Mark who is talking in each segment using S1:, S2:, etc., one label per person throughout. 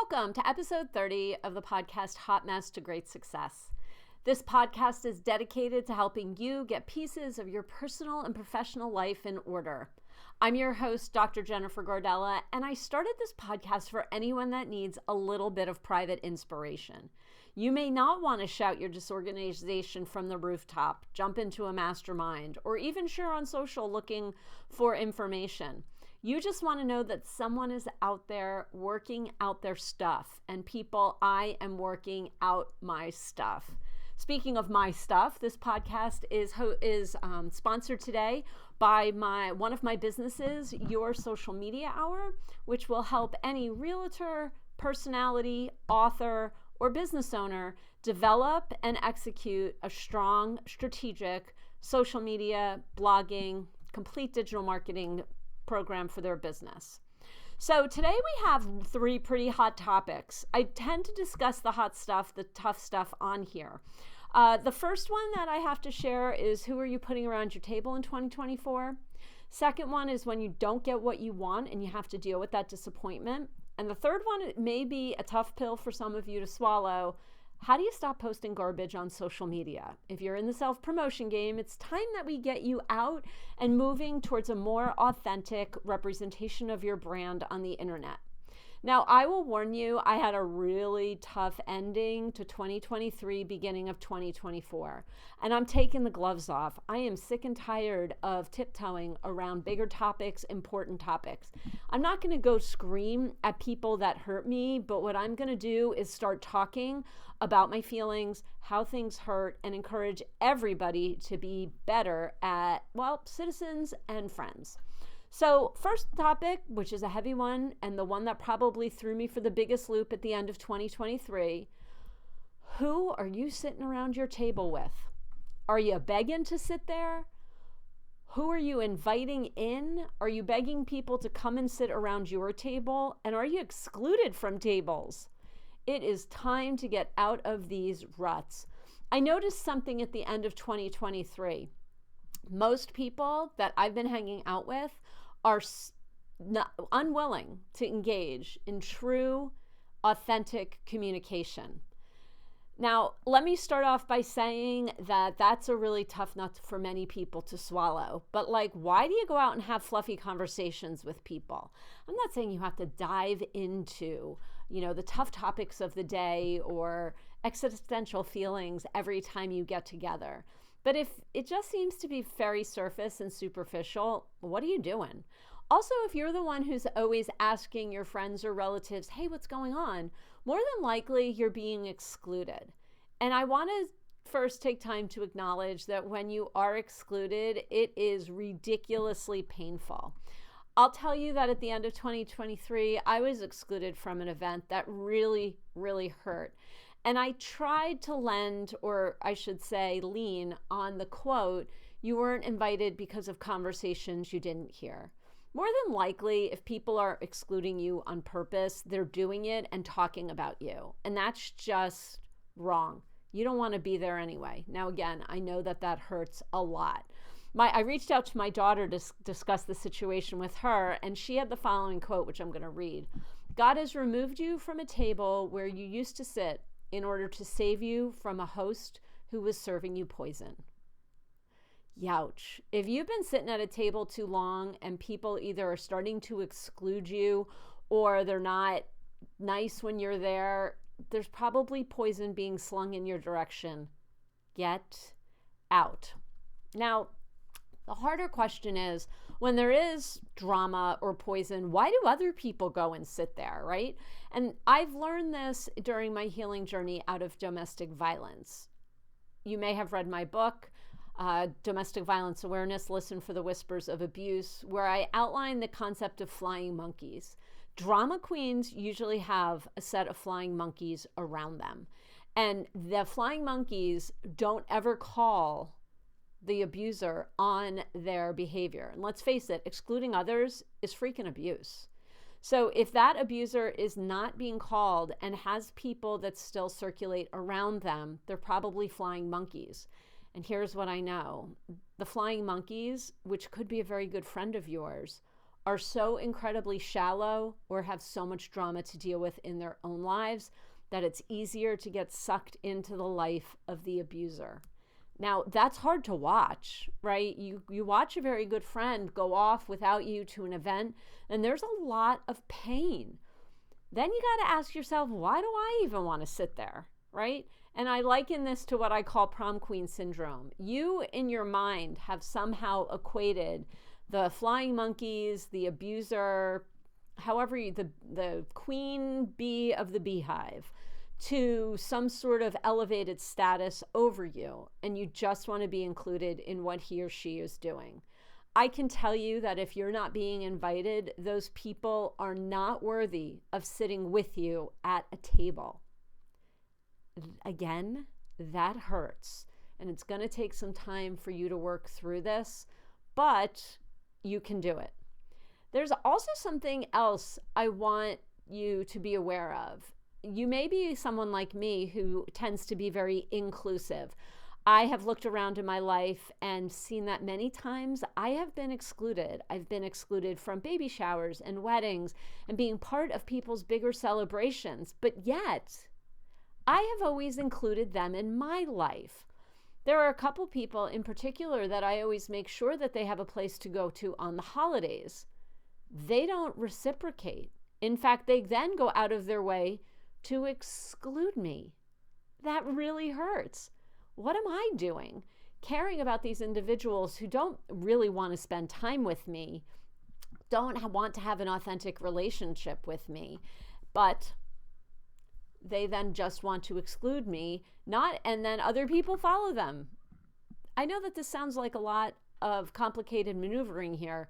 S1: Welcome to episode 30 of the podcast Hot Mess to Great Success. This podcast is dedicated to helping you get pieces of your personal and professional life in order. I'm your host, Dr. Jennifer Gardella, and I started this podcast for anyone that needs a little bit of private inspiration. You may not want to shout your disorganization from the rooftop, jump into a mastermind, or even share on social looking for information. You just want to know that someone is out there working out their stuff. And people, I am working out my stuff. Speaking of my stuff, this podcast is sponsored today by one of my businesses, Your Social Media Hour, which will help any realtor, personality, author, or business owner develop and execute a strong, strategic social media, blogging, complete digital marketing program for their business. So today we have three pretty hot topics. I tend to discuss the hot stuff, the tough stuff on here. The first one that I have to share is who are you putting around your table in 2024? Second one is when you don't get what you want and you have to deal with that disappointment. And the third one, it may be a tough pill for some of you to swallow. How do you stop posting garbage on social media? If you're in the self-promotion game, it's time that we get you out and moving towards a more authentic representation of your brand on the internet. Now, I will warn you, I had a really tough ending to 2023, beginning of 2024, and I'm taking the gloves off. I am sick and tired of tiptoeing around bigger topics, important topics. I'm not going to go scream at people that hurt me, but what I'm going to do is start talking about my feelings, how things hurt, and encourage everybody to be better at, citizens and friends. So first topic, which is a heavy one and the one that probably threw me for the biggest loop at the end of 2023, who are you sitting around your table with? Are you begging to sit there? Who are you inviting in? Are you begging people to come and sit around your table? And are you excluded from tables? It is time to get out of these ruts. I noticed something at the end of 2023. Most people that I've been hanging out with are unwilling to engage in true, authentic communication. Now, let me start off by saying that that's a really tough nut for many people to swallow. But why do you go out and have fluffy conversations with people? I'm not saying you have to dive into, the tough topics of the day or existential feelings every time you get together. But if it just seems to be very surface and superficial, what are you doing? Also, if you're the one who's always asking your friends or relatives, hey, what's going on? More than likely, you're being excluded. And I want to first take time to acknowledge that when you are excluded, it is ridiculously painful. I'll tell you that at the end of 2023, I was excluded from an event that really, really hurt. And I tried to lean on the quote, you weren't invited because of conversations you didn't hear. More than likely, if people are excluding you on purpose, they're doing it and talking about you. And that's just wrong. You don't want to be there anyway. Now, again, I know that hurts a lot. I reached out to my daughter to discuss the situation with her, and she had the following quote, which I'm going to read. God has removed you from a table where you used to sit in order to save you from a host who was serving you poison. Youch. If you've been sitting at a table too long and people either are starting to exclude you or they're not nice when you're there, there's probably poison being slung in your direction. Get out. Now, the harder question is, when there is drama or poison, why do other people go and sit there, right? And I've learned this during my healing journey out of domestic violence. You may have read my book, Domestic Violence Awareness, Listen for the Whispers of Abuse, where I outline the concept of flying monkeys. Drama queens usually have a set of flying monkeys around them. And the flying monkeys don't ever call the abuser on their behavior. And let's face it, excluding others is freaking abuse. So if that abuser is not being called and has people that still circulate around them, they're probably flying monkeys. And here's what I know. The flying monkeys, which could be a very good friend of yours, are so incredibly shallow or have so much drama to deal with in their own lives that it's easier to get sucked into the life of the abuser. Now, that's hard to watch, right? You watch a very good friend go off without you to an event, and there's a lot of pain. Then you got to ask yourself, why do I even want to sit there, right? And I liken this to what I call prom queen syndrome. You, in your mind, have somehow equated the flying monkeys, the abuser, however, the queen bee of the beehive, to some sort of elevated status over you, and you just want to be included in what he or she is doing. I can tell you that if you're not being invited, those people are not worthy of sitting with you at a table. Again, that hurts, and it's going to take some time for you to work through this, but you can do it. There's also something else I want you to be aware of. You may be someone like me who tends to be very inclusive. I have looked around in my life and seen that many times I have been excluded. I've been excluded from baby showers and weddings and being part of people's bigger celebrations, but yet I have always included them in my life. There are a couple people in particular that I always make sure that they have a place to go to on the holidays. They don't reciprocate. In fact, they then go out of their way to exclude me. That really hurts. What am I doing? Caring about these individuals who don't really want to spend time with me, don't want to have an authentic relationship with me, but they then just want to exclude me, and then other people follow them. I know that this sounds like a lot of complicated maneuvering here.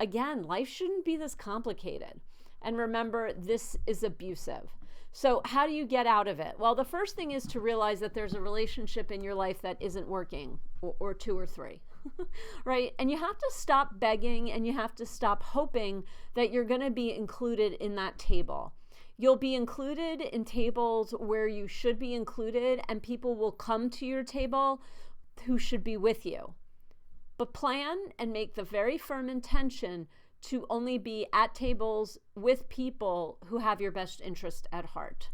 S1: Again, life shouldn't be this complicated. And remember, this is abusive. So how do you get out of it? Well, the first thing is to realize that there's a relationship in your life that isn't working, or two or three, right? And you have to stop begging, and you have to stop hoping that you're going to be included in that table. You'll be included in tables where you should be included, and people will come to your table who should be with you. But plan and make the very firm intention to only be at tables with people who have your best interest at heart.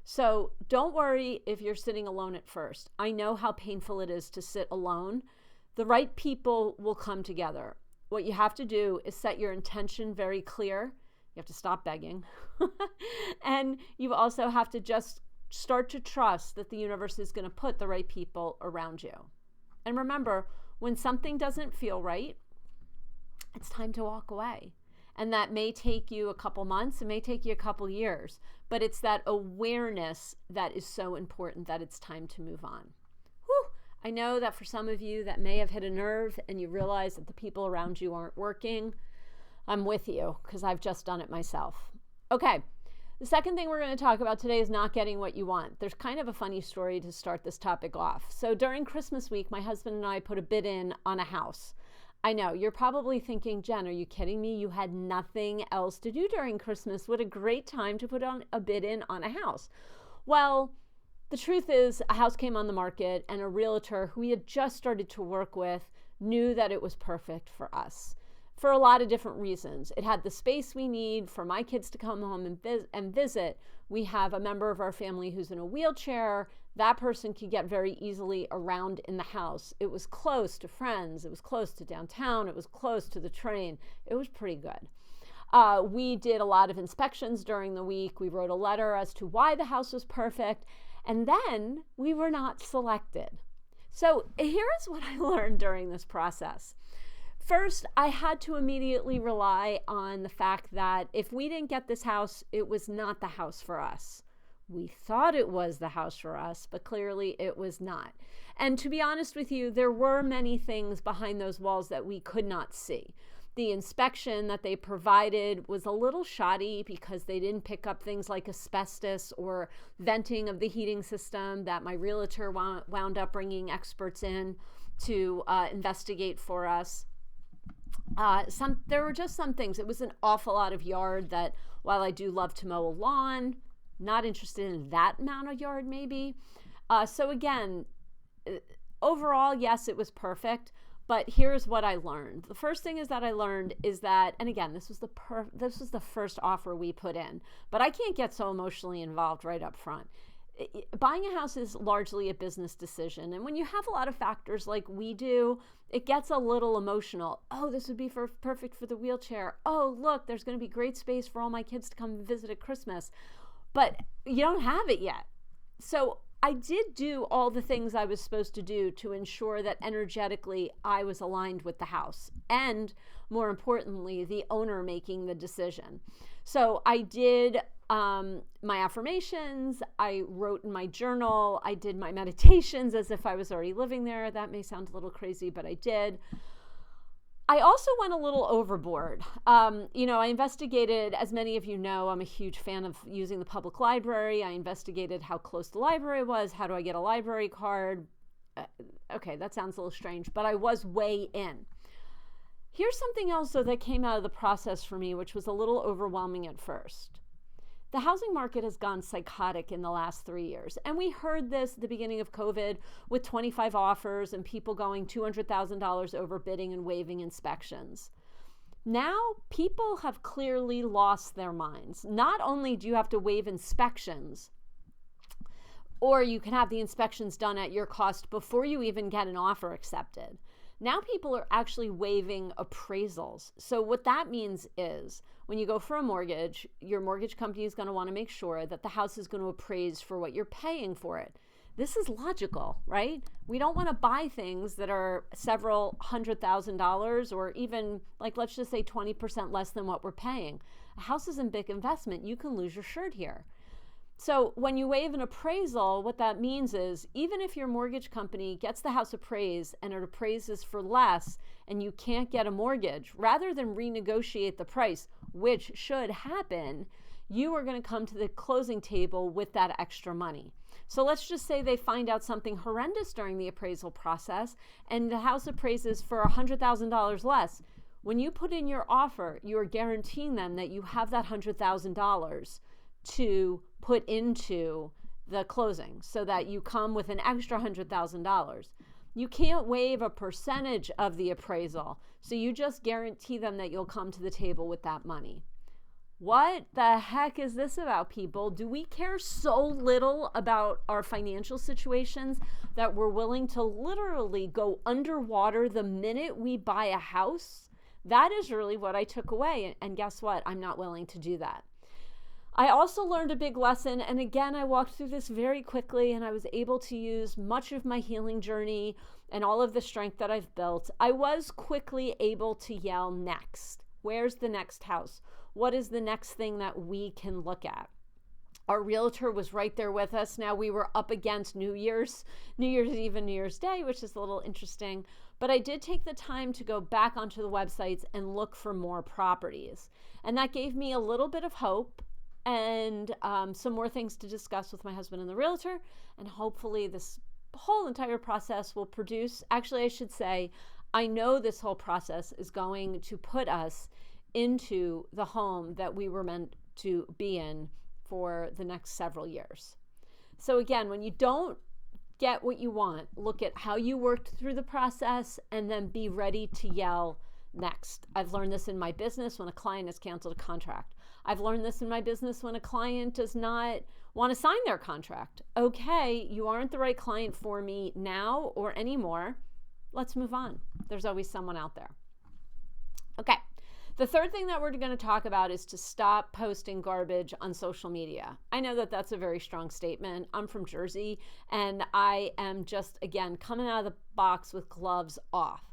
S1: So don't worry if you're sitting alone at first. I know how painful it is to sit alone. The right people will come together. What you have to do is set your intention very clear. You have to stop begging. And you also have to just start to trust that the universe is going to put the right people around you. And remember, when something doesn't feel right, it's time to walk away. And that may take you a couple months, it may take you a couple years, but it's that awareness that is so important that it's time to move on. Whew. I know that for some of you that may have hit a nerve and you realize that the people around you aren't working. I'm with you because I've just done it myself. Okay, the second thing we're going to talk about today is not getting what you want. There's kind of a funny story to start this topic off. So during Christmas week, my husband and I put a bid in on a house. I know, you're probably thinking, Jen, are you kidding me? You had nothing else to do during Christmas. What a great time to put on a bid in on a house. Well, the truth is a house came on the market and a realtor who we had just started to work with knew that it was perfect for us for a lot of different reasons. It had the space we need for my kids to come home and visit. We have a member of our family who's in a wheelchair. That person could get very easily around in the house. It was close to friends. It was close to downtown. It was close to the train. It was pretty good. We did a lot of inspections during the week. We wrote a letter as to why the house was perfect. And then we were not selected. So here is what I learned during this process. First, I had to immediately rely on the fact that if we didn't get this house, it was not the house for us. We thought it was the house for us, but clearly it was not. And to be honest with you, there were many things behind those walls that we could not see. The inspection that they provided was a little shoddy because they didn't pick up things like asbestos or venting of the heating system that my realtor wound up bringing experts in to investigate for us. There were just some things. It was an awful lot of yard that, while I do love to mow a lawn, not interested in that amount of yard maybe. So again, overall, yes, it was perfect, But here's what I learned. The first thing is that I learned is that, and again, this was the first offer we put in, but I can't get so emotionally involved right up front. Buying a house is largely a business decision. And when you have a lot of factors like we do, it gets a little emotional. Oh, this would be perfect for the wheelchair. Oh, look, there's going to be great space for all my kids to come visit at Christmas. But you don't have it yet. So I did do all the things I was supposed to do to ensure that energetically I was aligned with the house. And more importantly, the owner making the decision. So I did my affirmations, I wrote in my journal, I did my meditations as if I was already living there. That may sound a little crazy, but I did. I also went a little overboard. I investigated, as many of you know, I'm a huge fan of using the public library. I investigated how close the library was. How do I get a library card? Okay, that sounds a little strange, but I was way in. Here's something else, though, that came out of the process for me, which was a little overwhelming at first. The housing market has gone psychotic in the last 3 years. And we heard this at the beginning of COVID with 25 offers and people going $200,000 over bidding and waiving inspections. Now, people have clearly lost their minds. Not only do you have to waive inspections, or you can have the inspections done at your cost before you even get an offer accepted. Now people are actually waiving appraisals. So what that means is when you go for a mortgage, your mortgage company is going to want to make sure that the house is going to appraise for what you're paying for it. This is logical, right? We don't want to buy things that are several $100,000 or even, like, let's just say 20% less than what we're paying. A house is a big investment. You can lose your shirt here. So when you waive an appraisal, what that means is even if your mortgage company gets the house appraised and it appraises for less and you can't get a mortgage, rather than renegotiate the price, which should happen, you are going to come to the closing table with that extra money. So let's just say they find out something horrendous during the appraisal process and the house appraises for $100,000 less. When you put in your offer, you are guaranteeing them that you have that $100,000 to put into the closing so that you come with an extra $100,000. You can't waive a percentage of the appraisal, so you just guarantee them that you'll come to the table with that money. What the heck is this about, people? Do we care so little about our financial situations that we're willing to literally go underwater the minute we buy a house? That is really what I took away, and guess what? I'm not willing to do that. I also learned a big lesson, and again, I walked through this very quickly, and I was able to use much of my healing journey and all of the strength that I've built. I was quickly able to yell, next. Where's the next house? What is the next thing that we can look at? Our realtor was right there with us. Now we were up against New Year's Eve and New Year's Day, which is a little interesting. But I did take the time to go back onto the websites and look for more properties. And that gave me a little bit of hope and some more things to discuss with my husband and the realtor. And hopefully this whole entire process will produce, actually I should say, I know this whole process is going to put us into the home that we were meant to be in for the next several years. So again, when you don't get what you want, look at how you worked through the process and then be ready to yell next. I've learned this in my business when a client has canceled a contract. I've learned this in my business when a client does not want to sign their contract. Okay, you aren't the right client for me now or anymore. Let's move on. There's always someone out there. Okay. The third thing that we're going to talk about is to stop posting garbage on social media. I know that that's a very strong statement. I'm from Jersey, and I am just, again, coming out of the box with gloves off.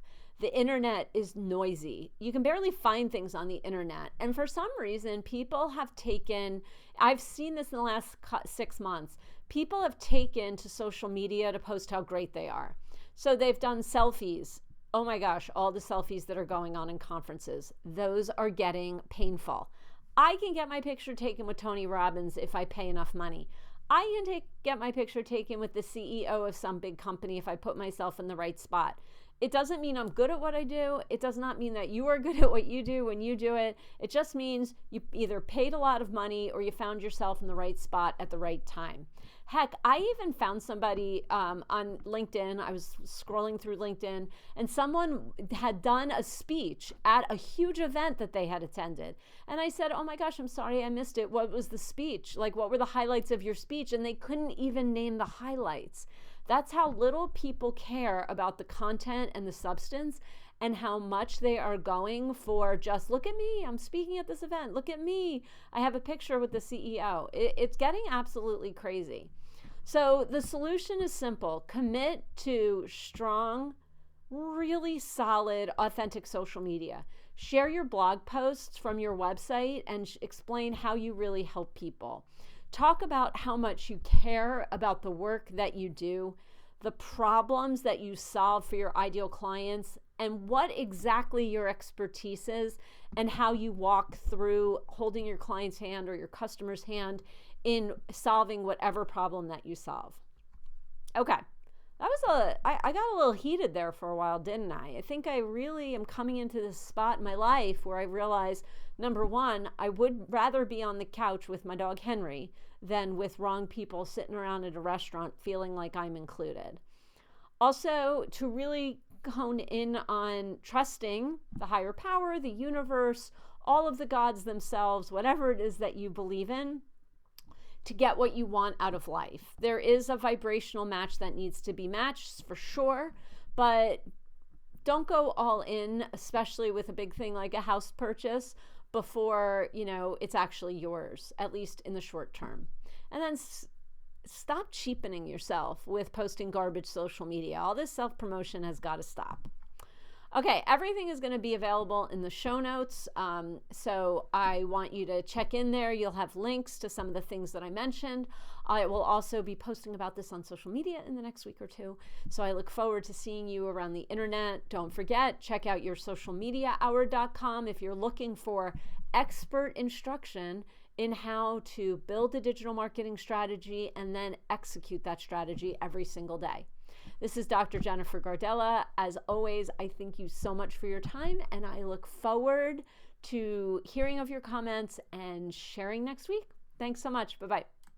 S1: The internet is noisy. You can barely find things on the internet. And for some reason, people have taken, I've seen this in the last 6 months, people have taken to social media to post how great they are. So they've done selfies. Oh my gosh, all the selfies that are going on in conferences, those are getting painful. I can get my picture taken with Tony Robbins if I pay enough money. I can get my picture taken with the CEO of some big company if I put myself in the right spot. It doesn't mean I'm good at what I do. It does not mean that you are good at what you do when you do it. It just means you either paid a lot of money or you found yourself in the right spot at the right time. Heck, I even found somebody on LinkedIn. I was scrolling through LinkedIn, and someone had done a speech at a huge event that they had attended. And I said, oh my gosh, I'm sorry I missed it. What was the speech? Like, what were the highlights of your speech? And they couldn't even name the highlights. That's how little people care about the content and the substance, and how much they are going for just, look at me, I'm speaking at this event, look at me, I have a picture with the CEO. It's getting absolutely crazy. So the solution is simple. Commit to strong, really solid, authentic social media. Share your blog posts from your website and explain how you really help people. Talk about how much you care about the work that you do, the problems that you solve for your ideal clients, and what exactly your expertise is, and how you walk through holding your client's hand or your customer's hand in solving whatever problem that you solve. Okay, I got a little heated there for a while, didn't I? I think I really am coming into this spot in my life where I realize, number one, I would rather be on the couch with my dog Henry than with wrong people sitting around at a restaurant feeling like I'm included. Also, to really hone in on trusting the higher power, the universe, all of the gods themselves, whatever it is that you believe in, to get what you want out of life. There is a vibrational match that needs to be matched for sure, but don't go all in, especially with a big thing like a house purchase, before, it's actually yours, at least in the short term. And then stop cheapening yourself with posting garbage social media. All this self-promotion has got to stop. Okay, everything is going to be available in the show notes. So I want you to check in there. You'll have links to some of the things that I mentioned. I will also be posting about this on social media in the next week or two. So I look forward to seeing you around the internet. Don't forget, check out your socialmediahour.com if you're looking for expert instruction in how to build a digital marketing strategy and then execute that strategy every single day. This is Dr. Jennifer Gardella. As always, I thank you so much for your time, and I look forward to hearing of your comments and sharing next week. Thanks so much. Bye-bye.